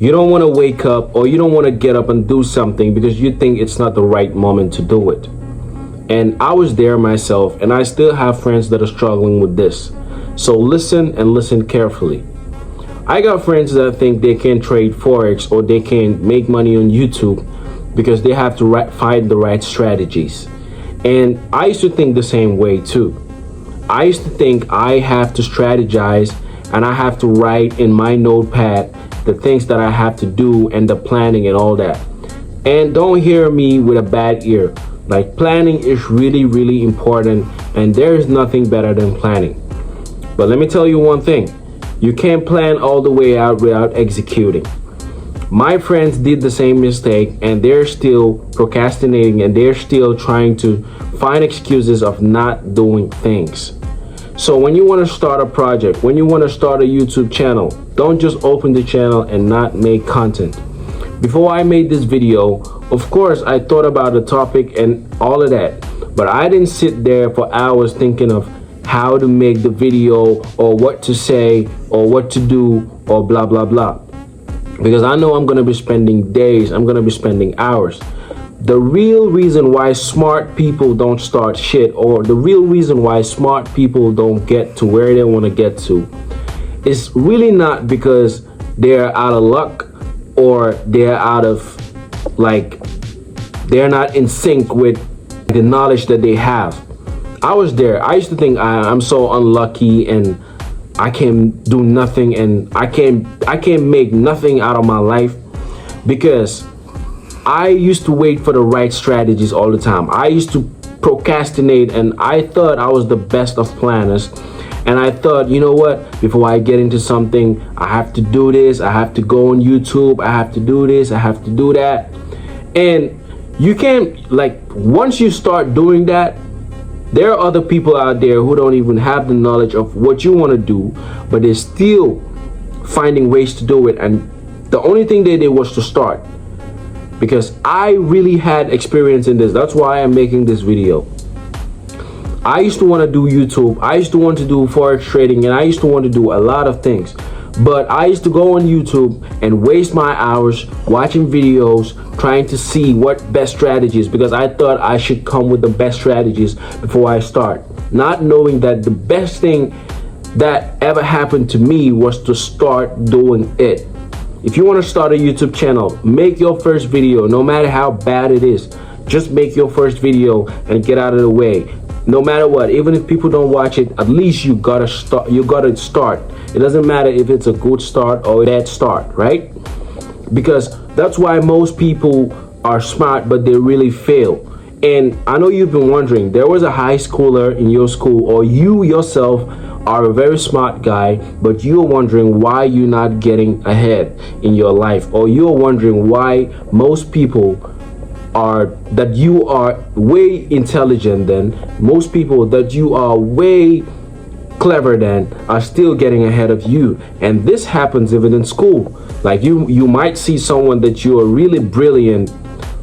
You don't want to wake up, or you don't want to get up and do something because you think it's not the right moment to do it. And I was there myself, and I still have friends that are struggling with this. So listen and listen carefully. I got friends that think they can trade Forex or they can make money on YouTube because they have to find the right strategies. And I used to think the same way too. I used to think I have to strategize and I have to write in my notepad the things that I have to do and the planning and all that. And don't hear me with a bad ear. Like, planning is really, really important, and there is nothing better than planning. But let me tell you one thing. You can't plan all the way out without executing. My friends did the same mistake, and they're still procrastinating, and they're still trying to find excuses of not doing things. So when you want to start a project, when you want to start a YouTube channel, don't just open the channel and not make content. Before I made this video, of course, I thought about the topic and all of that, but I didn't sit there for hours thinking of how to make the video or what to say or what to do or blah, blah, blah. Because I know I'm going to be spending days, I'm going to be spending hours. The real reason why smart people don't start shit, or the real reason why smart people don't get to where they want to get to, is really not because they're out of luck or they're out of, like, they're not in sync with the knowledge that they have. I was there. I used to think I'm so unlucky and I can't do nothing and I can't make nothing out of my life, because I used to wait for the right strategies all the time. I used to procrastinate, and I thought I was the best of planners. And I thought, you know what, before I get into something, I have to do this, I have to go on YouTube, I have to do this, I have to do that. And you can't, like, once you start doing that, there are other people out there who don't even have the knowledge of what you want to do, but they're still finding ways to do it. And the only thing they did was to start. Because I really had experience in this. That's why I'm making this video. I used to want to do YouTube. I used to want to do Forex trading, and I used to want to do a lot of things. But I used to go on YouTube and waste my hours watching videos, trying to see what best strategies, because I thought I should come with the best strategies before I start. Not knowing that the best thing that ever happened to me was to start doing it. If you want to start a YouTube channel, make your first video, no matter how bad it is. Just make your first video and get out of the way. No matter what, even if people don't watch it, at least you gotta start. You gotta start. It doesn't matter if it's a good start or a bad start, right? Because that's why most people are smart, but they really fail. And I know you've been wondering, there was a high schooler in your school, or you yourself are a very smart guy, but you're wondering why you're not getting ahead in your life, or you're wondering why most people that you are way intelligent than, most people that you are way clever than are still getting ahead of you. And this happens even in school. Like, you might see someone that you are really brilliant,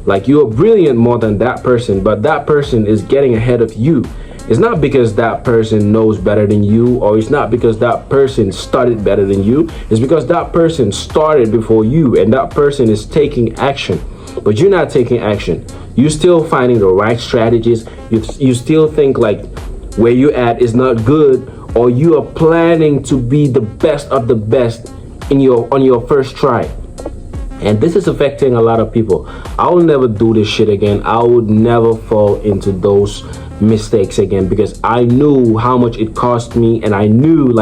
like you are brilliant more than that person, but that person is getting ahead of you. It's not because that person knows better than you, or it's not because that person studied better than you. It's because that person started before you, and that person is taking action. But you're not taking action. You're still finding the right strategies. You still think like where you're at is not good, or you are planning to be the best of the best on your first try. And this is affecting a lot of people. I will never do this shit again. I would never fall into those mistakes again, because I knew how much it cost me, and I knew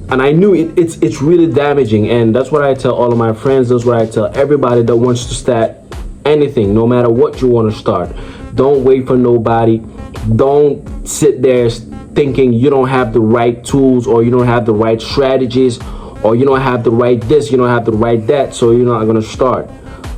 it's really damaging. And that's what I tell all of my friends. That's what I tell everybody that wants to start anything, no matter what you want to start. Don't wait for nobody. Don't sit there thinking you don't have the right tools, or you don't have the right strategies, or you don't have the right this, you don't have the right that, so you're not going to start.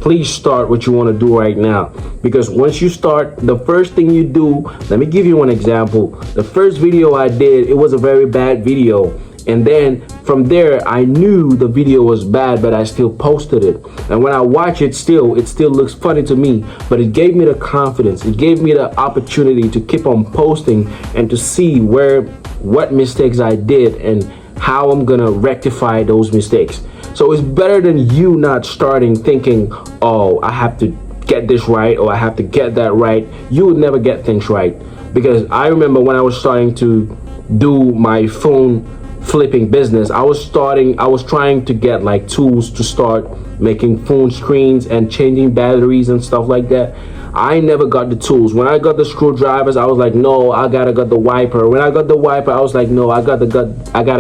Please start what you want to do right now, because once you start, the first thing you do, let me give you one example. The first video I did, it was a very bad video, and then from there I knew the video was bad, but I still posted it. And when I watch it still looks funny to me, but it gave me the confidence, it gave me the opportunity to keep on posting and to see what mistakes I did and how I'm gonna rectify those mistakes. So it's better than you not starting thinking, oh, I have to get this right or I have to get that right. You would never get things right. Because I remember when I was starting to do my phone flipping business, I was trying to get like tools to start making phone screens and changing batteries and stuff like that. I never got the tools. When I got the screwdrivers, I was like, no, I gotta get the wiper. When I got the wiper, I was like, no, I gotta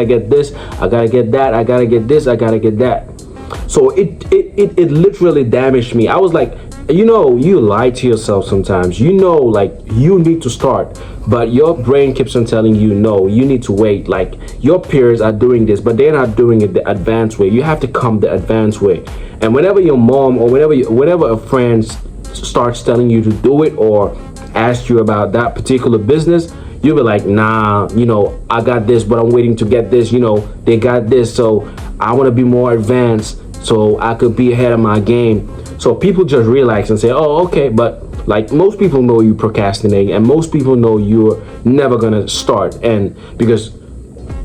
get this, I gotta get that, I gotta get this, I gotta get that. So it literally damaged me. I was like, you lie to yourself sometimes. Like you need to start, but your brain keeps on telling you, no, you need to wait. Like your peers are doing this, but they're not doing it the advanced way. You have to come the advanced way. And whenever your mom or whenever a friend starts telling you to do it or ask you about that particular business, you'll be like, nah, I got this, but I'm waiting to get this. They got this, so I want to be more advanced so I could be ahead of my game. So people just relax and say, oh, okay. But like most people know you procrastinating, and most people know you're never gonna start. And because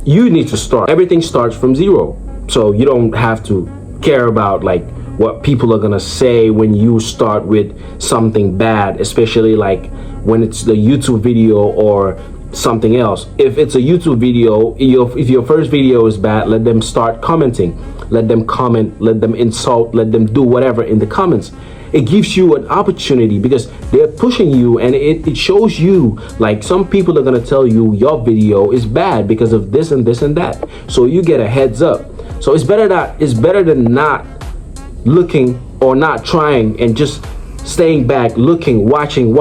you need to start, everything starts from zero. So you don't have to care about like what people are gonna say when you start with something bad, especially like when it's the YouTube video or something else. If it's a YouTube video, if your first video is bad, let them start commenting. Let them comment, let them insult, let them do whatever in the comments. It gives you an opportunity because they're pushing you, and it shows you like some people are gonna tell you your video is bad because of this and this and that. So you get a heads up. So it's better than not looking or not trying and just staying back, looking, watching.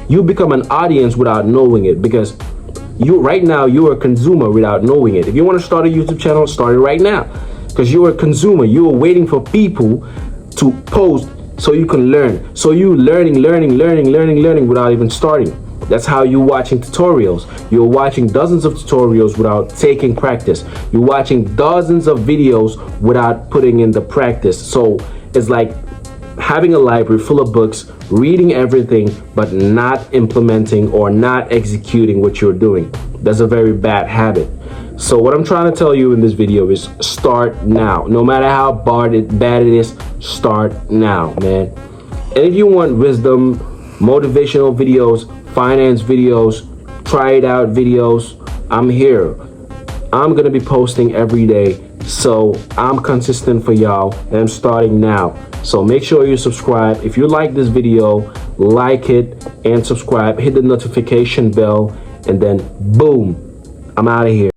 You become an audience without knowing it, because right now you're a consumer without knowing it. If you want to start a YouTube channel, start it right now, because you're a consumer. You are waiting for people to post so you can learn. So you learning without even starting. That's how you're watching tutorials. You're watching dozens of tutorials without taking practice. You're watching dozens of videos without putting in the practice. So it's like having a library full of books, reading everything, but not implementing or not executing what you're doing. That's a very bad habit. So what I'm trying to tell you in this video is start now. No matter how bad it is, start now, man. And if you want wisdom, motivational videos, finance videos, try it out videos, I'm here. I'm gonna be posting every day, so I'm consistent for y'all, and I'm starting now. So make sure you subscribe. If you like this video, like it and subscribe, hit the notification bell, and then boom, I'm out of here.